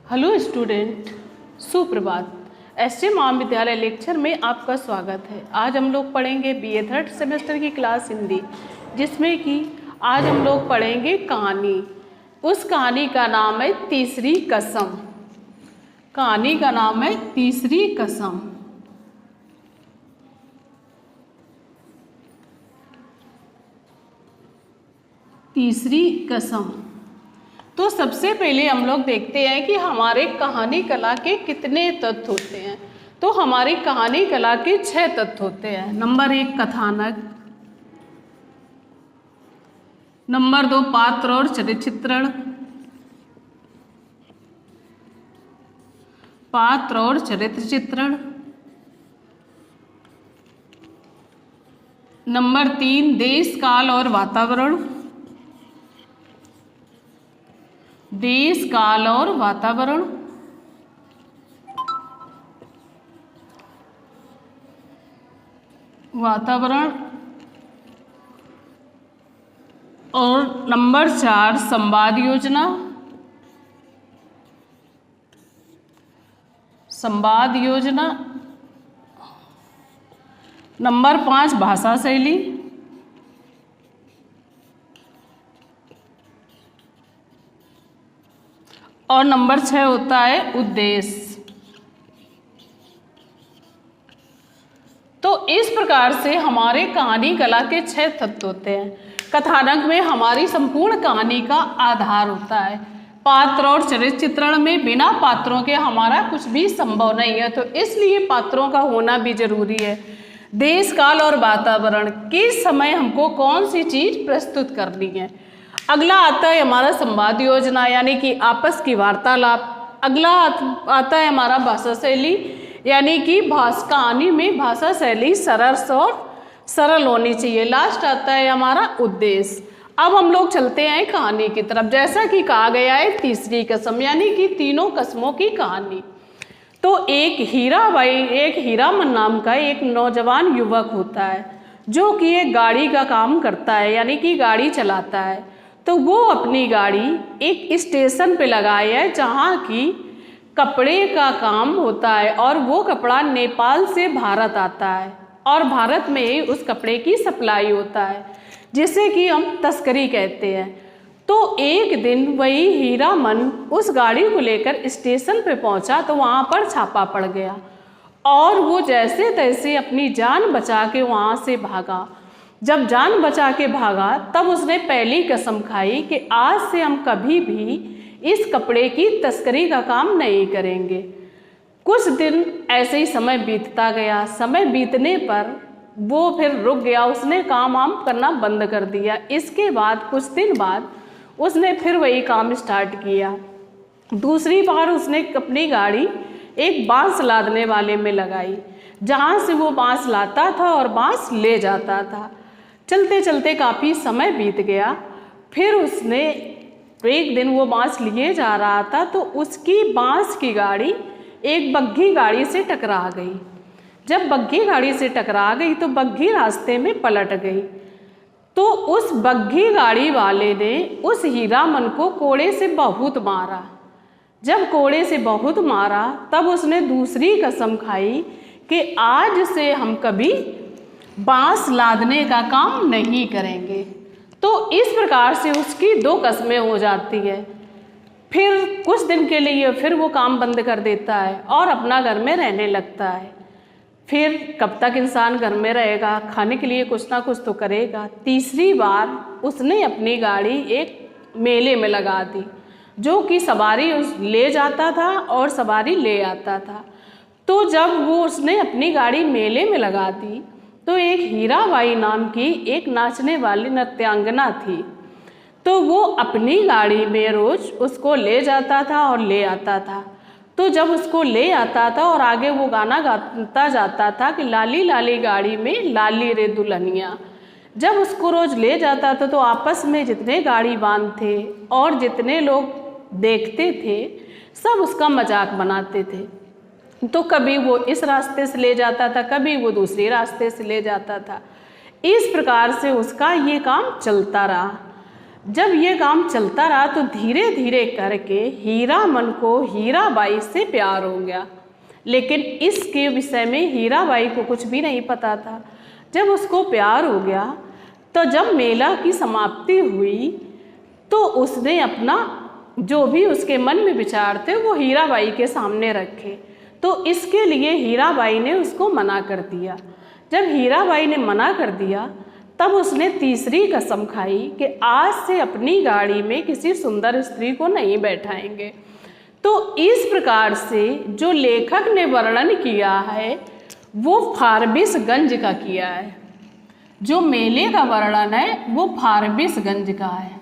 Hello student, सुप्रभात। SJ महाविद्यालय lecture में आपका स्वागत है। आज हम लोग पढ़ेंगे बीए थर्ड सेमेस्टर की क्लास हिंदी, जिसमें कि आज हम लोग पढ़ेंगे कहानी। उस कहानी का नाम है तीसरी कसम। कहानी का नाम है तीसरी कसम। तीसरी कसम। तो सबसे पहले हम लोग देखते हैं कि हमारे कहानी कला के कितने तत्व होते हैं। तो हमारी कहानी कला के 6 तत्व होते हैं। नंबर 1 कथानक, नंबर 2 पात्र और चरित्र चित्रण, पात्र और चरित्र चित्रण, नंबर 3 देश काल और वातावरण, देश काल और वातावरण, और नंबर 4 संवाद योजना, नंबर 5 भाषा शैली, और नंबर 6 होता है उद्देश्य। तो इस प्रकार से हमारे कहानी कला के 6 तत्व होते हैं। कथानक में हमारी संपूर्ण कहानी का आधार होता है। पात्र और चरित्र चित्रण में बिना पात्रों के हमारा कुछ भी संभव नहीं है, तो इसलिए पात्रों का होना भी जरूरी है। देश काल और वातावरण, किस समय हमको कौन सी चीज प्रस्तुत करनी है। अगला आता है हमारा संवाद योजना, यानी कि आपस की वार्तालाप। अगला आता है हमारा भाषा शैली, यानी कि कहानी में भाषा शैली सरल होनी चाहिए। लास्ट आता है हमारा उद्देश्य। अब हम लोग चलते हैं कहानी की तरफ। जैसा कि कहा गया है तीसरी कसम, यानी कि तीनों कसमों की कहानी। तो एक हीरामन नाम का एक नौजवान युवक होता है, जो कि एक गाड़ी का काम करता है, यानी कि गाड़ी चलाता है। तो वो अपनी गाड़ी एक स्टेशन पे लगाई है, जहाँ की कपड़े का काम होता है, और वो कपड़ा नेपाल से भारत आता है, और भारत में ही उस कपड़े की सप्लाई होता है, जिसे कि हम तस्करी कहते हैं। तो एक दिन वही हीरामन उस गाड़ी को लेकर स्टेशन पे पहुंचा, तो वहाँ पर छापा पड़ गया, और वो जैसे तैसे अपनी जान बचा के वहाँ से भागा। जब जान बचा के भागा, तब उसने पहली कसम खाई कि आज से हम कभी भी इस कपड़े की तस्करी का काम नहीं करेंगे। कुछ दिन ऐसे ही समय बीतता गया। समय बीतने पर वो फिर रुक गया, उसने काम करना बंद कर दिया। इसके बाद कुछ दिन बाद उसने फिर वही काम स्टार्ट किया। दूसरी बार उसने अपनी गाड़ी एक बांस लादने वाले में लगाई, जहाँ से वो बांस लाता था और बांस ले जाता था। चलते चलते काफ़ी समय बीत गया। फिर उसने एक दिन वो बांस लिए जा रहा था, तो उसकी बांस की गाड़ी एक बग्घी गाड़ी से टकरा गई। जब बग्घी गाड़ी से टकरा गई तो बग्घी रास्ते में पलट गई। तो उस बग्घी गाड़ी वाले ने उस हीरामन को कोड़े से बहुत मारा। जब कोड़े से बहुत मारा, तब उसने दूसरी कसम खाई कि आज से हम कभी बांस लादने का काम नहीं करेंगे। तो इस प्रकार से उसकी 2 कस्में हो जाती है। फिर कुछ दिन के लिए फिर वो काम बंद कर देता है और अपना घर में रहने लगता है। फिर कब तक इंसान घर में रहेगा, खाने के लिए कुछ ना कुछ तो करेगा। तीसरी बार उसने अपनी गाड़ी एक मेले में लगा दी, जो कि सवारी ले जाता था और सवारी ले आता था। तो जब उसने अपनी गाड़ी मेले में लगा दी, तो एक हीराबाई नाम की एक नाचने वाली नृत्यांगना थी। तो वो अपनी गाड़ी में रोज उसको ले जाता था और ले आता था। तो जब उसको ले आता था और आगे वो गाना गाता जाता था कि लाली लाली गाड़ी में लाली रे दुल्हनिया। जब उसको रोज ले जाता था, तो आपस में जितने गाड़ी बांध थे और जितने लोग देखते थे, सब उसका मजाक बनाते थे। तो कभी वो इस रास्ते से ले जाता था, कभी वो दूसरे रास्ते से ले जाता था। इस प्रकार से उसका ये काम चलता रहा। जब ये काम चलता रहा तो धीरे धीरे करके हीरामन को हीराबाई से प्यार हो गया, लेकिन इसके विषय में हीराबाई को कुछ भी नहीं पता था। जब उसको प्यार हो गया तो जब मेला की समाप्ति हुई तो उसने अपना जो भी उसके मन में विचार थे वो हीराबाई के सामने रखे। तो इसके लिए हीराबाई ने उसको मना कर दिया। जब हीराबाई ने मना कर दिया तब उसने तीसरी कसम खाई कि आज से अपनी गाड़ी में किसी सुंदर स्त्री को नहीं बैठाएंगे। तो इस प्रकार से जो लेखक ने वर्णन किया है वो फारबिसगंज का किया है। जो मेले का वर्णन है वो फारबिसगंज का है,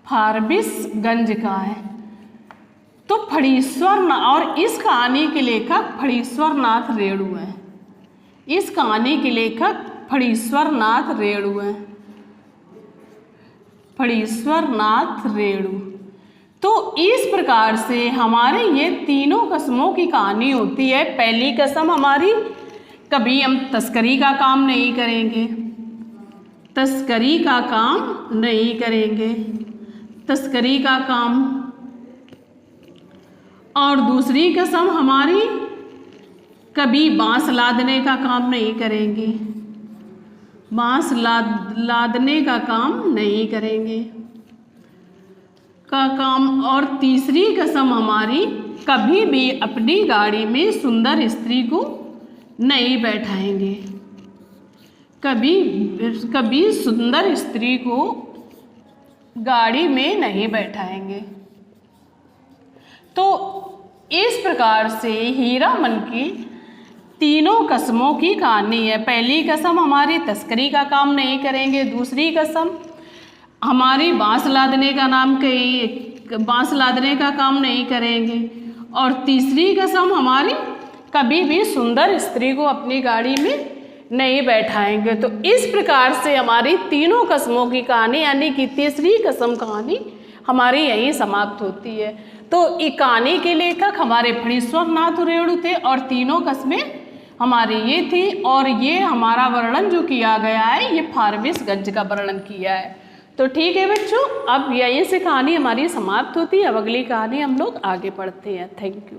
फारबिसगंज का है। तो फणीश्वर और इस कहानी के लेखक फणीश्वरनाथ रेणु हैं। इस कहानी के लेखक फणीश्वरनाथ रेणु हैं, फणीश्वरनाथ रेणु। तो इस प्रकार से हमारे ये तीनों कसमों की कहानी होती है। पहली कसम हमारी, कभी हम तस्करी का काम नहीं करेंगे, तस्करी का काम नहीं करेंगे, तस्करी का काम। और दूसरी कसम हमारी, कभी बांस लादने का काम नहीं करेंगे, बांस लादने का काम नहीं करेंगे का काम। और तीसरी कसम हमारी, कभी भी अपनी गाड़ी में सुंदर स्त्री को नहीं बैठाएंगे, कभी सुंदर स्त्री को गाड़ी में नहीं बैठाएंगे। तो इस प्रकार से हीरामन की तीनों कसमों की कहानी है। पहली कसम हमारी, तस्करी का काम नहीं करेंगे। दूसरी कसम हमारी, बांस लादने का काम नहीं करेंगे। और तीसरी कसम हमारी, कभी भी सुंदर स्त्री को अपनी गाड़ी में नहीं बैठाएंगे। तो इस प्रकार से हमारी तीनों कसमों की कहानी यानी कि तीसरी कसम कहानी हमारी यहीं समाप्त होती है। तो ये कहानी के लेखक हमारे फणीश्वरनाथ रेणु थे और तीनों कस्में हमारी ये थी। और ये हमारा वर्णन जो किया गया है ये फारबिसगंज का वर्णन किया है। तो ठीक है बच्चों, अब यहीं से कहानी हमारी समाप्त होती है। अब अगली कहानी हम लोग आगे पढ़ते हैं। Thank you.